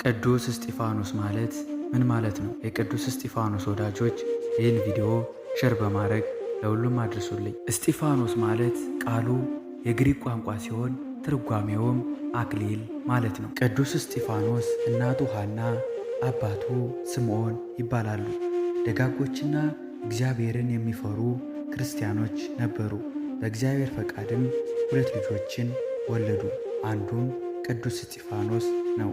ቅዱስ እስጢፋኖስ ማለት ምን ማለት ነው? የቅዱስ እስጢፋኖስ ወዳጆች ይህን ቪዲዮ ሼር በማድረግ ለሁሉም አድርሱልኝ። እስጢፋኖስ ማለት ቃሉ የግሪክ ቋንቋ ሲሆን ትርጓሜውም አክሊል ማለት ነው። ቅዱስ እስጢፋኖስ እናቱ ሐና አባቱ ስምዖን ይባላሉ። ደጋጎችና እግዚአብሔርን የሚፈሩ ክርስቲያኖች ነበሩ። በእግዚአብሔር ፈቃድም 2 ልጆችን ወለዱ። አንዱም ቅዱስ እስጢፋኖስ ነው።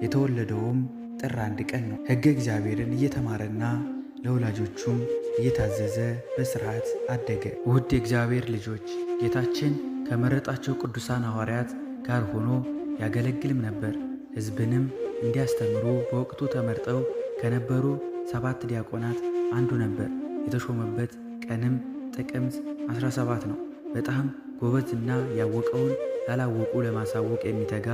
የተወለደውም ጥር 1 ቀን ነው። ሕገ እግዚአብሔርን እየተማረና ለወላጆቹም እየታዘዘ በሥርዓት አደገ። ውድ የእግዚአብሔር ልጆች፣ ጌታችን ከመረጣቸው ቅዱሳን ሐዋርያት ጋር ሆኖ ያገለግልም ነበር። ሕዝብንም እንዲያስተምሩ በወቅቱ ተመርጠው ከነበሩ 7 ዲያቆናት አንዱ ነበር። የተሾመበት ቀንም ጥቅምት 17 ነው። በጣም ጎበዝና ያወቀውን ላላወቁ ለማሳወቅ የሚተጋ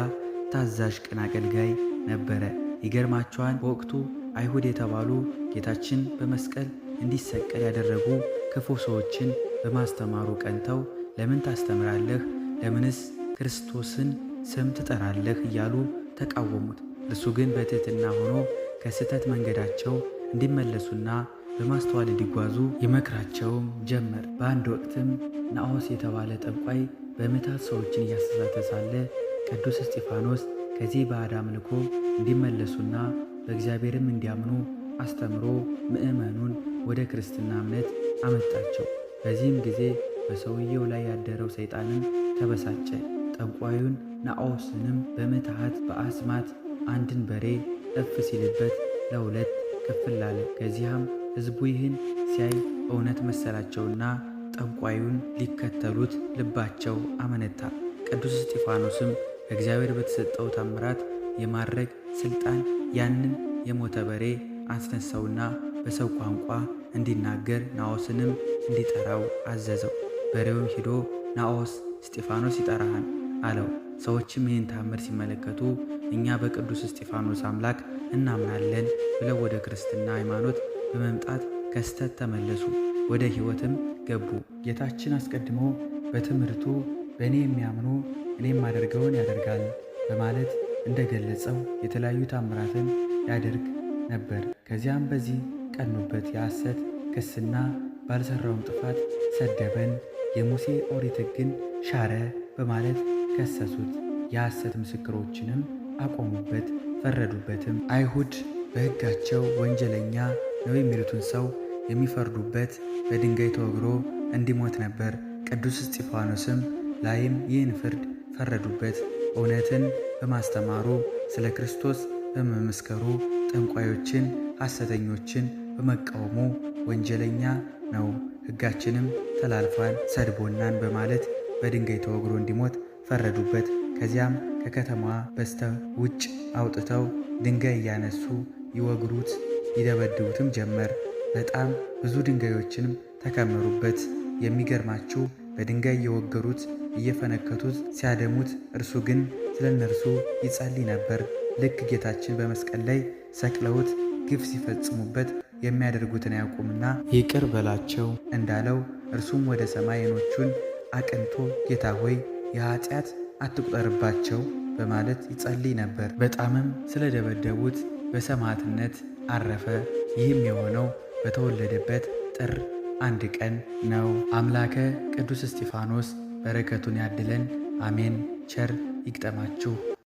ታዛዥ ቅን አገልጋይ ነበረ። ይገርማቸዋል። በወቅቱ አይሁድ የተባሉ ጌታችን በመስቀል እንዲሰቀል ያደረጉ ክፉ ሰዎችን በማስተማሩ ቀንተው ለምን ታስተምራለህ? ለምንስ ክርስቶስን ስም ትጠራለህ? እያሉ ተቃወሙት። እርሱ ግን በትሕትና ሆኖ ከስህተት መንገዳቸው እንዲመለሱና በማስተዋል እንዲጓዙ ይመክራቸውም ጀመር። በአንድ ወቅትም ናዖስ የተባለ ጠንቋይ በምታት ሰዎችን እያሳተ ሳለ ቅዱስ እስጢፋኖስ ከዚህ ባዕድ አምልኮ እንዲመለሱና በእግዚአብሔርም እንዲያምኑ አስተምሮ ምዕመኑን ወደ ክርስትና እምነት አመጣቸው። በዚህም ጊዜ በሰውየው ላይ ያደረው ሰይጣንም ተበሳጨ። ጠንቋዩን ናዖስንም በምትሃት በአስማት አንድን በሬ እፍ ሲልበት ለ2 ክፍል አለ። ከዚያም ሕዝቡ ይህን ሲያይ እውነት መሰላቸውና ጠንቋዩን ሊከተሉት ልባቸው አመነታ። ቅዱስ እስጢፋኖስም ከእግዚአብሔር በተሰጠው ታምራት የማድረግ ሥልጣን ያንን የሞተ በሬ አስነሳውና በሰው ቋንቋ እንዲናገር ናዖስንም እንዲጠራው አዘዘው። በሬውም ሂዶ ናዖስ እስጢፋኖስ ይጠራሃል አለው። ሰዎችም ይህን ታምር ሲመለከቱ እኛ በቅዱስ እስጢፋኖስ አምላክ እናምናለን ብለው ወደ ክርስትና ሃይማኖት በመምጣት ከስተት ተመለሱ፣ ወደ ሕይወትም ገቡ። ጌታችን አስቀድሞ በትምህርቱ በእኔ የሚያምኑ እኔ የማደርገውን ያደርጋል በማለት እንደገለጸው የተለያዩ ታምራትን ያደርግ ነበር። ከዚያም በዚህ ቀኑበት። የሐሰት ክስና ባልሰራውም ጥፋት ሰደበን፣ የሙሴ ኦሪት ሕግን ሻረ በማለት ከሰሱት። የሐሰት ምስክሮችንም አቆሙበት፣ ፈረዱበትም። አይሁድ በሕጋቸው ወንጀለኛ ነው የሚሉትን ሰው የሚፈርዱበት በድንጋይ ተወግሮ እንዲሞት ነበር። ቅዱስ እስጢፋኖስም ላይም ይህን ፍርድ ፈረዱበት። እውነትን በማስተማሩ ስለ ክርስቶስ በመመስከሩ ጠንቋዮችን፣ ሐሰተኞችን በመቃወሙ ወንጀለኛ ነው፣ ሕጋችንም ተላልፏል፣ ሰድቦናን በማለት በድንጋይ ተወግሮ እንዲሞት ፈረዱበት። ከዚያም ከከተማዋ በስተ ውጭ አውጥተው ድንጋይ እያነሱ ይወግሩት ይደበድቡትም ጀመር። በጣም ብዙ ድንጋዮችንም ተከመሩበት። የሚገርማችሁ በድንጋይ እየወገሩት እየፈነከቱት ሲያደሙት፣ እርሱ ግን ስለ እነርሱ ይጸልይ ነበር። ልክ ጌታችን በመስቀል ላይ ሰቅለውት ግፍ ሲፈጽሙበት የሚያደርጉትን አያውቁምና ይቅር በላቸው እንዳለው እርሱም ወደ ሰማይ ዓይኖቹን አቅንቶ ጌታ ሆይ የኃጢአት አትቁጠርባቸው በማለት ይጸልይ ነበር። በጣምም ስለደበደቡት በሰማዕትነት አረፈ። ይህም የሆነው በተወለደበት ጥር 1 ቀን ነው። አምላከ ቅዱስ እስጢፋኖስ በረከቱን ያድለን፣ አሜን። ቸር ይግጠማችሁ።